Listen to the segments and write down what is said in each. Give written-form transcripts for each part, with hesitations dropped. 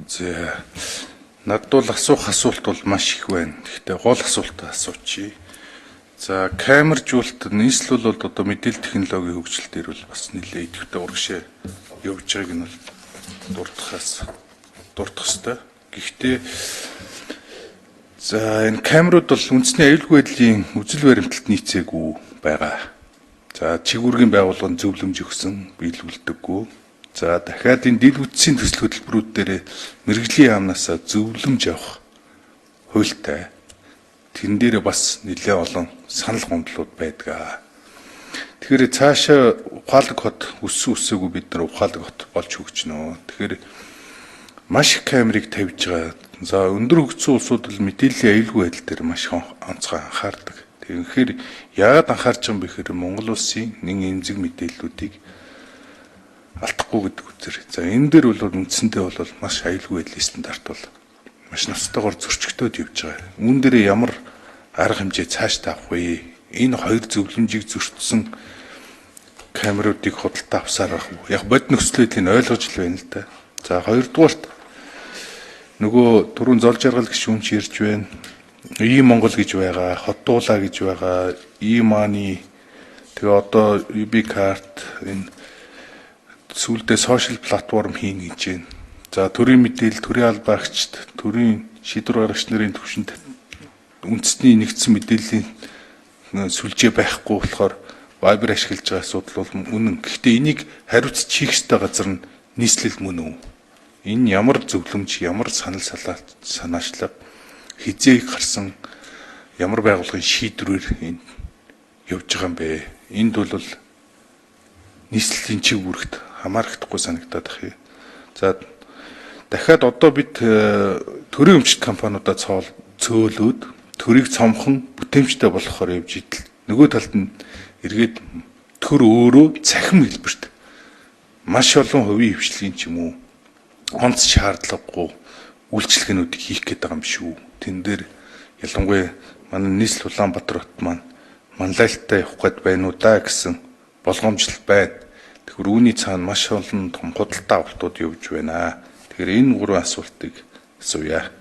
За надад бол асуулт бол маш их байна. Гэхдээ гол асуултаа асуучих. За камержуулалт нийслэл бол одоо мэдээлэл технологийн хөгжил дээр бол бас нэлээд идэвхтэй урагшаа явж байгааг нь бол дурдах ёстой. Гэхдээ за энэ камерууд бол үндэсний аюулгүй байдлын үзэл баримталд нийцээгүй байгаа. За чигүүргийн байгууллага нь зөвлөмж өгсөн, биелүүлдэггүй. За дахиад энэ дид үтсийн төсөл хөтөлбөрүүд дээр мэрэгжлийн яамнасаа зөвлөмж авах хуультай. Тэн дээр бас нэлээд олон санал гомдлууд байдаг. Тэгэхээр цаашаа ухаалаг хот өсөөгүй бид нар ухаалаг хот болж хөгжнө. Тэгэхээр маш их камерыг тавьж байгаа. За өндөр хөгжсөн улсууд бол мэдээллийн аюулгүй байдал дээр маш онцгой анхаардаг. Тэгэхээр яагаад анхаарч байгаа юм бэ гэхээр Монгол улсын нэг эмзэг мэдээллүүдийг алдахгүй гэдэг үзэр. За энэ дээр бол үндсэндээ бол маш аюулгүй байдлын стандарт бол маш ноцтойгоор зөрчигдөөд явж байгаа. Үүн дээр ямар арга хэмжээ цааш тавих вэ? Энэ хоёр зөвлөмжийг зөрчсөн камеруудыг худалдаа авсаар байх уу? Яг бод нөхцөлийг ойлгож л байна л да. За хоёрдугаарт нөгөө түрүүн зол жаргал гишүүнч ирж байна. Монгол гэж байгаа, хотдуулаа гэж байгаа, мани тэгээ одоо UB карт энэ сүүлдээ сошиал платформ хийн гэж байна. За төрийн мэдээлэл, төрийн албаагчд, төрийн шийдвэр гаргагч нарын түвшинд үндэсний нэгдсэн мэдээллийн сүлжээ байхгүй болохоор Viber ашиглаж байгаа асуудал бол үнэн. Гэхдээ энийг хариуцж хийх ёстой газар нь нийслэл мөн үү? Энэ ямар зөвлөмж, ямар санаачлага хизээ гарсан ямар байгууллагын шийдвэрээр энэ явж байгаа юм бэ? Энд бол нийслэлийн чиг үүрэгт хамаарахдаггүй санагдаад байна. За дахиад одоо бид төрийн өмчт компаниудаа цөөлөөд төрийг цомхон бүтээмжтэй болохоор явж идэл. Нөгөө талд нь эргээд төр өөрөө цахим хэлбэрт маш олон хувийн хвшлийн ч юм уу онц шаардлагагүй үйлчлэгнүүдийг хийх гээд байгаа юм шүү. Тэн дээр ялангуяа манай нийслэл Улаанбаатар хот маань манлайлалтай явах гээд байна уу да гэсэн болгоомжлол байна. Тэгэхээр үүний цаана маш олон том худалдаа авалтууд явж байна. Тэгэхээр энэ гурван асуултыг асууя.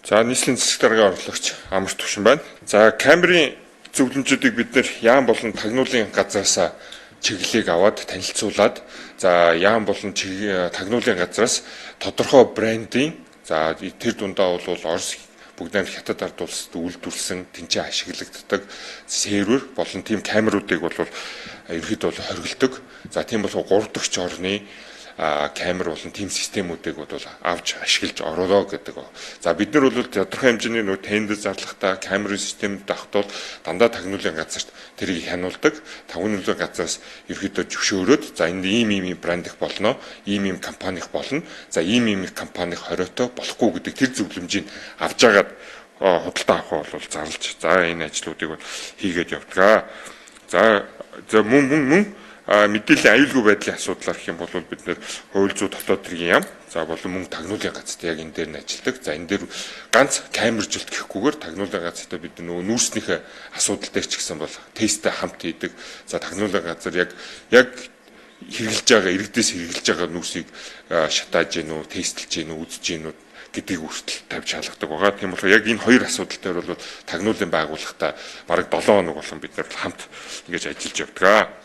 За нийслэлийн засаг даргын орлогч Амар Төвшин байна. За камерын зөвлөмжүүдийг бид нэр яам болон тагнуулын газраас чиглэлийг аваад танилцуулаад за яам болон тагнуулын газраас тодорхой брендийн за тэр дундаа бол Орос бүгд хятад ард улсад үйлдвэрлэсэн тэнцээ ашиглагддаг сервер болон тийм камеруудыг бол ерөөд бол хоригддог. За тийм бол 3 дахь орны камер болон тийм системүүдийг бол авч ашиглаж ороолоо гэдэг. За бид нар бол тодорхой хэмжээний нөө тендер зарлагтай камерын системд авахтуул дандаа тагнуулын газарт тэрийг хянуулдаг. Тагнуулын газраас ерөөдөө зөвшөөрөөд за энд ийм брэнд их болно, ийм компани их болно. За ийм компани хориотой болохгүй гэдэг тэр зөвлөмжийг авч агаад худалдаа авах бол зарлж. За энэ ажлуудыг бол хийгээд явдаг. За мөн мэдээллийн аюулгүй байдлын асуудлаар гэх юм бол бид нэр хууль зүйн дотоод хэргийн яам за болон мөн тагнуулын газарт яг энэ дээр нь ажилладаг. За энэ дээр ганц камержуулт гэхгүйгээр тагнуулын газартаа бид нөгөө нүүрснийхээ асуудал дээр ч гэсэн бол тесттэй хамт хийдэг. За тагнуулын газар яг хэрэгжилж байгаа иргэдээс хэрэгжилж байгаа нүүрсийг шатааж гин үү, тестлж гин үү, үзэж гин үү гэдгийг хүртэл тавьж хаалгадаг байгаа. Тийм болохоор яг энэ хоёр асуудал дээр бол тагнуулын байгууллагатай бараг 7 хоног болон бид нар хамт ингэж ажиллаж явдаг.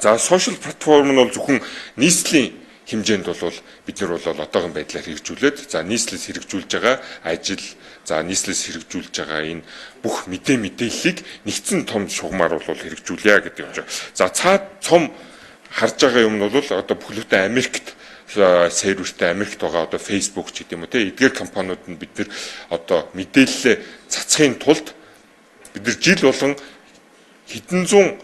За сошиал платформ нь бол зөвхөн нийслэлийн хэмжээнд бол бид нар бол одоогийн байдлаар хэрэгжүүлээд за нийслэлс хэрэгжүүлж байгаа ажил за нийслэлс хэрэгжүүлж байгаа энэ бүх мэдээллийг нэгдсэн том шугамар бол хэрэгжүүлье гэдэг юм жаа. За цаад цом харж байгаа юм нь бол одоо бүхлөдөө Америкт сервертэй Америкт байгаа одоо Facebook ч гэдэг юм уу те эдгээр компаниуд нь бид нар одоо мэдээлэлээ цацхын тулд бид нар жил болгон хэдэн зуун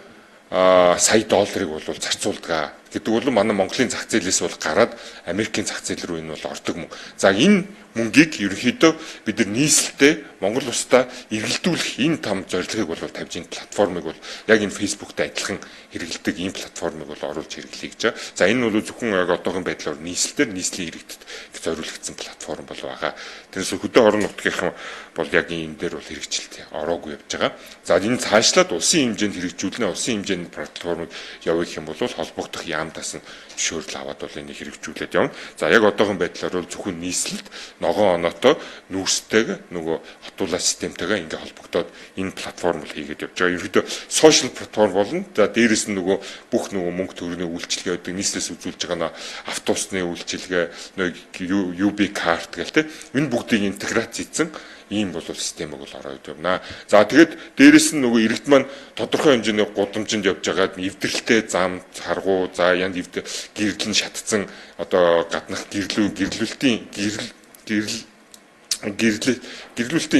сая долларыг бол зарцуулдаг гэдэг бол манай Монголын зах зээлээс бол гараад Америкийн зах зээл рүү энэ бол ордог мөн. За энэ мөнгийг ерөнхийдөө бид нар нийслэлтэй Монгол улстай эргэлдүүлэх энэ том зорилгыг бол тавьж энэ платформыг бол яг энэ Facebook-тай адилхан хэрэглэдэг ийм платформыг бол оруулж хэрэглэе гэж байгаа. За энэ бол зөвхөн яг одоогийн байдлаар нийслэлээр нийслэлийн иргэдэд зориулагдсан платформ бол байгаа. Тэрнээс хөдөө орон нутгийнхан бол яг энэ дээр бол хэрэгжилт ороогүй явж байгаа. За энэ цаашлаад улсын хэмжээнд хэрэгжүүлнэ, улсын хэмжээнд платформыг явуулах юм бол холбогдох яамдаас нь зөвшөөрөл аваад бол энийг хэрэгжүүлээд явна. За яг одоогийн байдлаар бол зөвхөн нийслэлд ногоон оноотой нүүрстэйг нөгөө хатуулаа системтэйгээ ингээ холбогдоод энэ платформ хийгээд явж байгаа. Ерөнхийдөө сошиал платформ болно. За дээрэс нь нөгөө бүх нөгөө мөнгө төгрөгийн үйлчилгээ гэдэг нийслэлээс үзүүлж байгаа автобусны үйлчилгээ, нөгөө UB карт гэл тэ энэ бүгдийг интеграц хийсэн ийм бол системийг бол ороод явна. За тэгээд дээрэс нь нөгөө иргэд маань тодорхой хэмжээний гудамжинд явж байгаад эвдрэлтэй зам, харгуу, за янз гэрлэн шатцсан одоо гаднах гэрлүүлэлтийн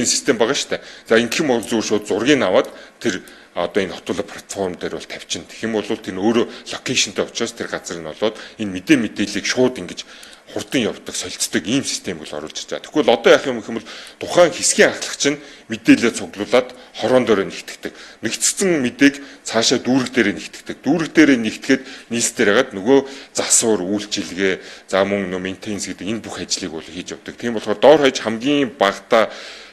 систем байгаа шүү дээ. За ингэх юм бол зүгээр шууд зургийг аваад тэр одоо энэ хотуулаа платформ дээр бол тавьчихна. Тэгэх юм бол тэр өөрөө локейшнтэй учраас тэр газар нь болоод энэ мэдээллийг шууд ингэж хурдан явдаг, солилцдог ийм систем бол оруулж байгаа. Тэгвэл одоо яах юм бол тухайн хэсгийн ахлагч нь мэдээлэлээ цуглуулад хорон дээрээ нэгтгэдэг. Нэгтгсэн мэдээг цаашаа дүүрэг дээрээ нэгтгэдэг. Дүүрэг дээрээ нэгтгэхэд нийслэлээр хагаад нөгөө засвар, үйлчилгээ, за мөн мейнтенс гэдэг энэ бүх ажлыг бол хийж явдаг. Тийм болохоор доор хаяж хамгийн багадаа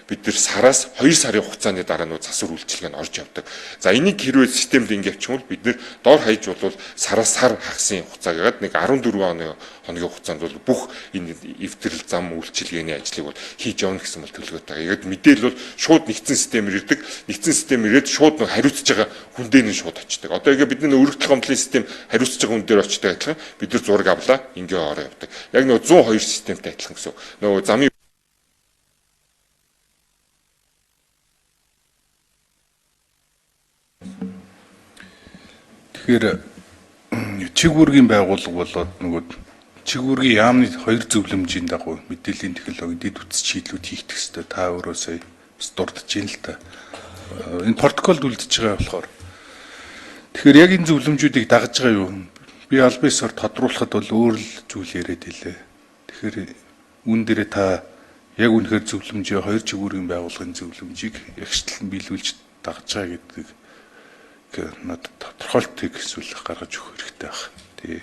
бид нар сараас 2 сарын хугацааны дараа нөө засвар үйлчилгээ нь орж явдаг. За энийг хэрвээ системд ингэ явчихвал бид нар доор хаяж бол сараас сар хагасын хугацаагаад нэг 14 хоногийн хугацаанд бол бүх энэ эвтрэл зам үйлчилгээний ажлыг бол хийж явна гэсэн бол төлөвлөгөөтэй байгаа. Яг мэдээлэл бол шууд нэгдсэн системээр ирдэг. Нэгдсэн систем ирээд шууд нэг хариуцж байгаа хүн дээр нь шууд очдог. Одоо ингэ бидний өргөдөл гомдлын систем хариуцж байгаа хүн дээр очдог адилхан бид нар зураг авлаа ингэ ороо явдаг. Яг нөгөө 102 системтэй адилхан гэсэн. Нөгөө замын тэгэхээр чиг үүргийн байгууллага болоод нөгөө чиг үүргийн яамны 2 зөвлөмжийн дагуу мэдээллийн технологи дэд үтс шийдлүүд хийх хэрэгтэй. Та өөрөө сая бас дурдж ийн л та. Энэ протоколд үлдэж байгаа болохоор тэгэхээр яг энэ зөвлөмжүүдийг дагаж байгаа юу? Би аль биесээр тодруулахад бол өөр л зүйл яриад илээ. Тэгэхээр үүн дээрээ та яг үнэхээр зөвлөмжөө 2 чиг үүргийн байгууллагын зөвлөмжийг ягшлан биелүүлж дагаж байгаа гэдэг надад тодорхойлтыг эсвэл гаргаж өгөх хэрэгтэй байна.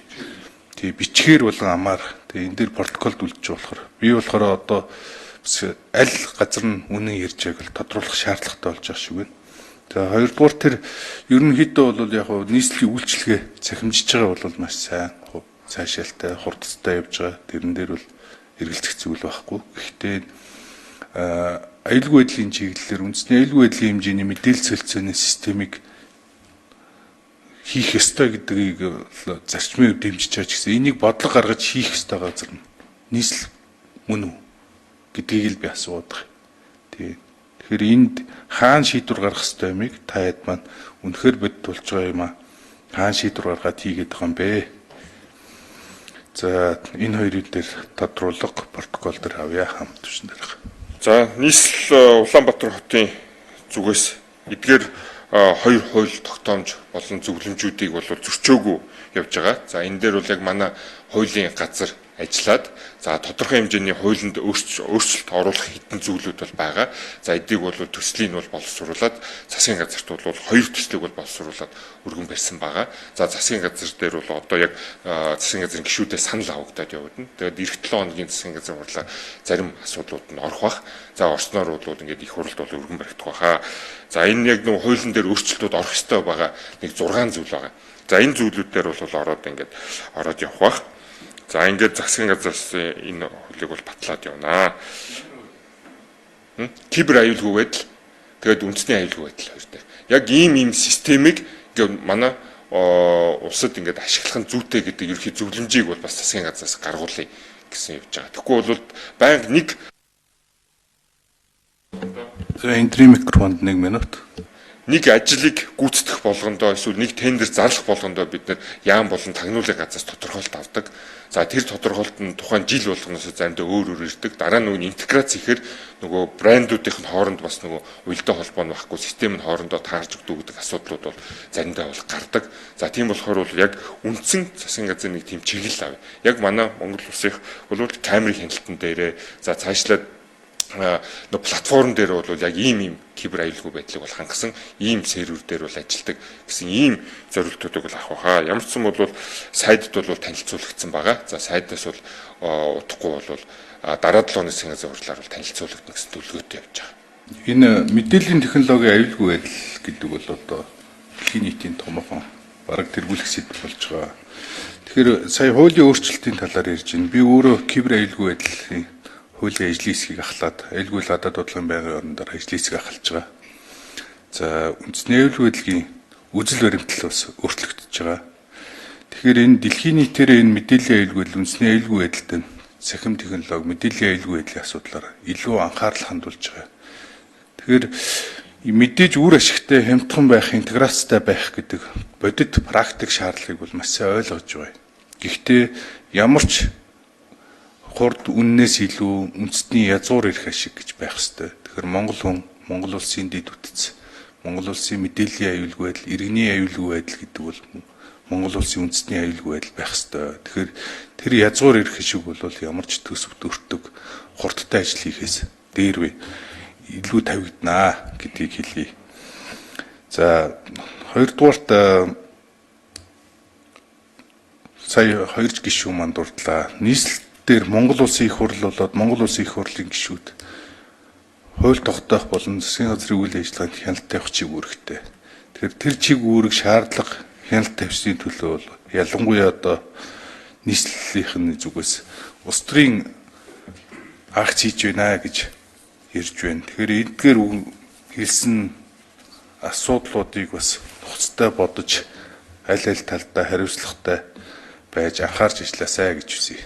Тэгээ бичгээр болон амаар тэгээ энэ дээр протоколд үлдэж болохоор би болохоор одоо аль газар нь үнэн ярьж байгааг л тодруулах шаардлагатай болж байгаа шиг байна. За хоёрдугаар тэр ерөнхийдөө бол яг нийслэлийн үйлчилгээ цахимжиж байгаа бол маш сайн цаашаалтай хурдтай явж байгаа. Тэрэн дээр бол эргэлзэх зүйл байхгүй. Гэхдээ аюулгүй байдлын чиглэлээр үндэсний аюулгүй байдлын хэмжээний мэдээлэл солилцооны системийг хийх ёстой гэдгийг зарчмын хувьд дэмжиж байгаа ч гэсэн энийг бодлого гаргаж хийх ёстой газар нь нийслэл мөн үү гэдгийг л би асууад байгаа. Тэгэхээр энд хаана шийдвэр гаргах ёстой юмыг та хэд маань үнэхээр бод тулж байгаа юм а хаана шийдвэр гаргаад хийгээд байгаа юм бэ? За энэ хоёрын дээр тодруулга протокол дээр авъя хамт төвшин дээр. За нийслэл Улаанбаатар хотын зүгээс эдгээр 2 хууль тогтоомж болон зөвлөмжүүдийг бол зөрчөөгүй явж байгаа. За энэ дээр бол яг манай хуулийн газар ажиллаад за тодорхой хэмжээний хуулинд өөрчлөлт оруулах хэдэн зүйлүүд бол байгаа. За эдийг бол төслийг нь бол боловсруулад засгийн газарт бол 2 төслийг бол боловсруулад өргөн барьсан байгаа. За засгийн газар дээр бол одоо яг засгийн газрын гишүүдээ санал авагдаад явагдана. Тэгээд эх 7 хоногийн засгийн газрын хурлаа зарим асуудлууд нь орох бах. За орсноор бол ингээд их хурлд бол өргөн баригдах баха. За энэ яг нэг хуулийн дээр өөрчлөлтүүд орох ёстой байгаа нэг 6 зүйл байгаа. За энэ зүйлүүдээр бол ороод явах бах. За ингээд засгийн газраас энэ хуулийг бол батлаад явнаа. Кибер аюулгүй байдал, тэгээд үндэсний аюулгүй байдал хоёр дээр. Яг ийм системийг ингээд манай улсад ингээд ашиглах нь зүйтэй гэдэг ерхий зөвлөмжийг бол бас засгийн газраас гаргуулъя гэсэн явж байгаа. Тэгэхгүй бол байнга нэг энтри микрофонд 1 минут. нэг ажлыг гүйцэтгэх болгондоо эсвэл нэг тендер зарлах болгондоо бид нэр яам болон тагнуулын газраас тодорхойлт авдаг. За тэр тодорхойлт нь тухайн жил болгоноос заримдаа өөр ирдэг. Дараа нь нөгөө интеграц ихээр нөгөө брендүүдийн хооронд бас нөгөө уялдаа холбоо нь байхгүй, систем нь хоорондоо таарж өгдөг гэдэг асуудлууд бол заримдаа бол гардаг. За тийм болохоор бол яг үндсэн засгийн газрын нэг тийм чиглэл авъя. Яг манай Монгол улсынх бол камерын хяналтан дээрээ за цаашлаад платформ дээр бол яг ийм кибер аюулгүй байдлыг бол хангасан ийм сервер дээр бол ажилладаг гэсэн ийм зорилтуудыг бол авах хаа. Ямар ч юм бол сайдд бол танилцуулагдсан байгаа. За сайдаас бол утгагүй бол дараа 7 өдрийн хурлаар бол танилцуулагдана гэсэн төлөвлөгөөтэй явж байгаа. Энэ мэдээллийн технологийн аюулгүй байдал гэдэг бол одоо дэлхийн нийтийн томоохон бараг тэргүүлэх сэдв болж байгаа. Тэгэхээр сая хуулийн өөрчлөлтийн талаар ярьж байна. Би өөрөө кибер аюулгүй байдлын хуулийн ажлын хэсгийг ахлаад аюулгүй гадаад бодлогын байнгын орноор ажлын хэсэг ахалж байгаа. За үндэсний аюулгүй байдлын үзэл баримтлал бас өөрчлөгдөж байгаа. Тэгэхээр энэ дэлхийн нийтээр энэ мэдээллийн аюулгүй байдал, үндэсний аюулгүй байдалтай цахим технологи, мэдээллийн аюулгүй байдлын асуудлаар илүү анхаарал хандуулж байгаа. Тэгэхээр мэдээж үр ашигтай, хямдхан байх, интеграцтай байх гэдэг бодит практик шаардлагыг бол маш сайн ойлгож байгаа. Гэхдээ ямар ч хурд үннээс илүү үндэстний язгуур ирэх ашиг гэж байх ёстой. Тэгэхээр Монгол хүн, Монгол улсын дэд үтц, Монгол улсын мэдээллийн аюулгүй байдал, иргэний аюулгүй байдал гэдэг бол Монгол улсын үндэстний аюулгүй байдал байх ёстой. Тэгэхээр тэр язгуур ирэх ашиг бол ямар ч төсөвт өртөг хурдтай ажил хийхээс дээр вэ илүү тавигданаа гэдгийг хэлье. За хоёрдугаарт сая хоёр гишүүн манд дурдлаа. Нийслэл дээр Монгол улсын их хурл болоод Монгол улсын их хурлын гишүүд хууль тогтоох болон засгийн газрын үйл ажиллагаанд хяналт тавих чиг үүрэгтэй. Тэгэхээр тэр чиг үүрэг шаардлага хяналт тавьсны төлөө бол ялангуяа одоо нийслэлийн зүгээс улс төрийн акц хийж байна гэж ярьж байна. Тэгэхээр эдгээр хэлсэн асуудлуудыг бас нухацтай бодож аль аль талдаа хариуцлагатай байж анхаарч ажилласаа гэж хүсье.